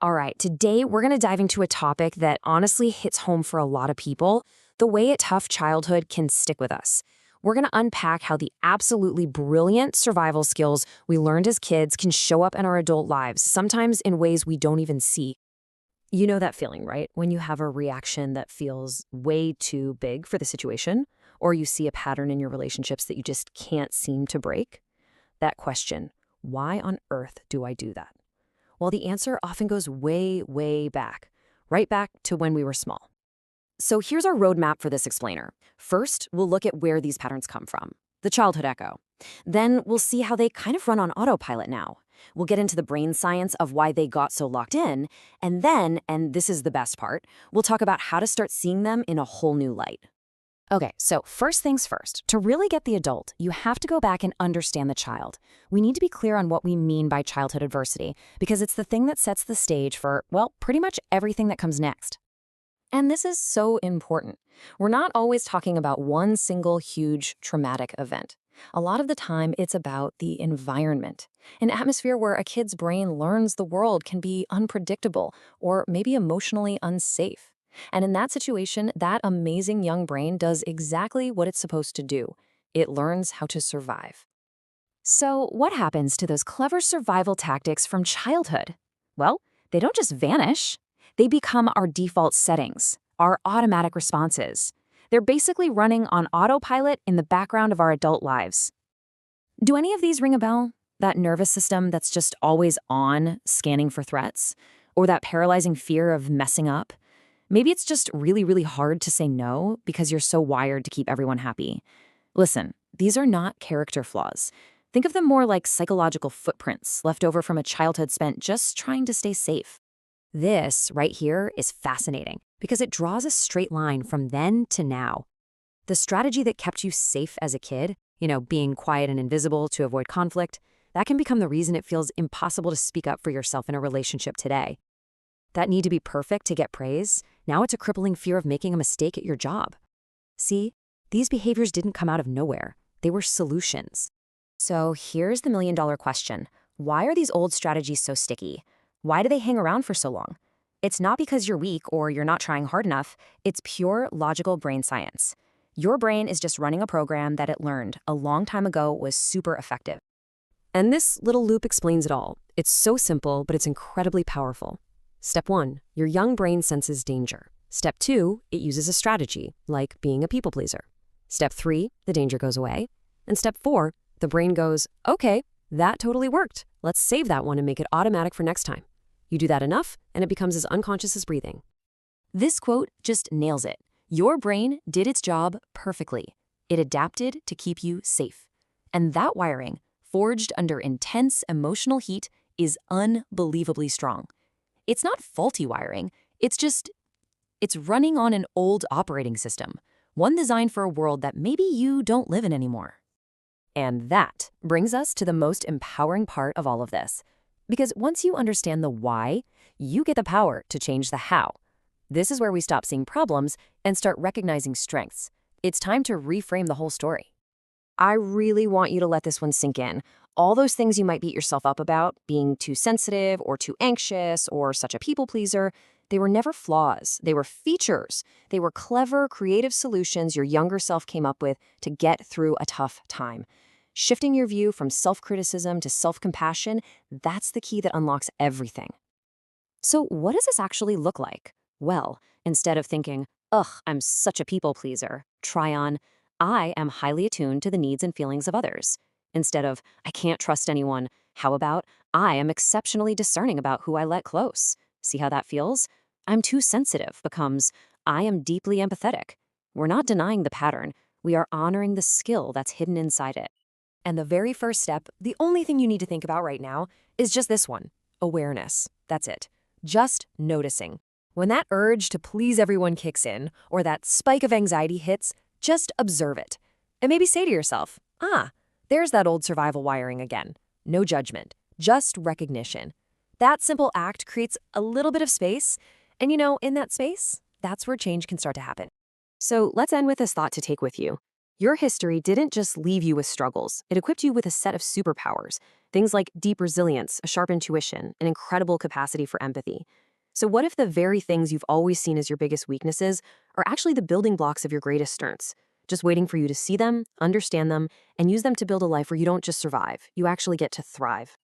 All right, today we're going to dive into a topic that honestly hits home for a lot of people, the way a tough childhood can stick with us. We're going to unpack how the absolutely brilliant survival skills we learned as kids can show up in our adult lives, sometimes in ways we don't even see. You know that feeling, right? When you have a reaction that feels way too big for the situation, or you see a pattern in your relationships that you just can't seem to break? That question, why on earth do I do that? Well, the answer often goes way, way back, right back to when we were small. So here's our roadmap for this explainer. First, we'll look at where these patterns come from, the childhood echo. Then we'll see how they kind of run on autopilot now. We'll get into the brain science of why they got so locked in, and then, and this is the best part, we'll talk about how to start seeing them in a whole new light. Okay, so first things first, to really get the adult, you have to go back and understand the child. We need to be clear on what we mean by childhood adversity, because it's the thing that sets the stage for, well, pretty much everything that comes next. And this is so important. We're not always talking about one single huge traumatic event. A lot of the time, it's about the environment. An atmosphere where a kid's brain learns the world can be unpredictable or maybe emotionally unsafe. And in that situation, that amazing young brain does exactly what it's supposed to do. It learns how to survive. So what happens to those clever survival tactics from childhood? Well, they don't just vanish. They become our default settings, our automatic responses. They're basically running on autopilot in the background of our adult lives. Do any of these ring a bell? That nervous system that's just always on, scanning for threats? Or that paralyzing fear of messing up? Maybe it's just really, really hard to say no because you're so wired to keep everyone happy. Listen, these are not character flaws. Think of them more like psychological footprints left over from a childhood spent just trying to stay safe. This right here is fascinating because it draws a straight line from then to now. The strategy that kept you safe as a kid, being quiet and invisible to avoid conflict, that can become the reason it feels impossible to speak up for yourself in a relationship today. That need to be perfect to get praise, now it's a crippling fear of making a mistake at your job. See, these behaviors didn't come out of nowhere. They were solutions. So here's the million-dollar question. Why are these old strategies so sticky? Why do they hang around for so long? It's not because you're weak or you're not trying hard enough. It's pure logical brain science. Your brain is just running a program that it learned a long time ago was super effective. And this little loop explains it all. It's so simple, but it's incredibly powerful. Step 1, your young brain senses danger. Step 2, it uses a strategy, like being a people pleaser. Step 3, the danger goes away. And step 4, the brain goes, okay, that totally worked. Let's save that one and make it automatic for next time. You do that enough, and it becomes as unconscious as breathing. This quote just nails it. Your brain did its job perfectly. It adapted to keep you safe. And that wiring, forged under intense emotional heat, is unbelievably strong. It's not faulty wiring, it's running on an old operating system, one designed for a world that maybe you don't live in anymore. And that brings us to the most empowering part of all of this. Because once you understand the why, you get the power to change the how. This is where we stop seeing problems and start recognizing strengths. It's time to reframe the whole story. I really want you to let this one sink in. All those things you might beat yourself up about, being too sensitive or too anxious or such a people pleaser, they were never flaws. They were features. They were clever, creative solutions your younger self came up with to get through a tough time. Shifting your view from self-criticism to self-compassion, that's the key that unlocks everything. So what does this actually look like? Well, instead of thinking, ugh, I'm such a people pleaser, try on, I am highly attuned to the needs and feelings of others. Instead of, I can't trust anyone, how about, I am exceptionally discerning about who I let close. See how that feels? I'm too sensitive becomes, I am deeply empathetic. We're not denying the pattern. We are honoring the skill that's hidden inside it. And the very first step, the only thing you need to think about right now, is just this one, awareness. That's it. Just noticing. When that urge to please everyone kicks in, or that spike of anxiety hits, just observe it. And maybe say to yourself, there's that old survival wiring again. No judgment, just recognition. That simple act creates a little bit of space, and in that space, that's where change can start to happen. So let's end with this thought to take with you. Your history didn't just leave you with struggles, it equipped you with a set of superpowers. Things like deep resilience, a sharp intuition, an incredible capacity for empathy. So, what if the very things you've always seen as your biggest weaknesses are actually the building blocks of your greatest strengths? Just waiting for you to see them, understand them, and use them to build a life where you don't just survive, you actually get to thrive.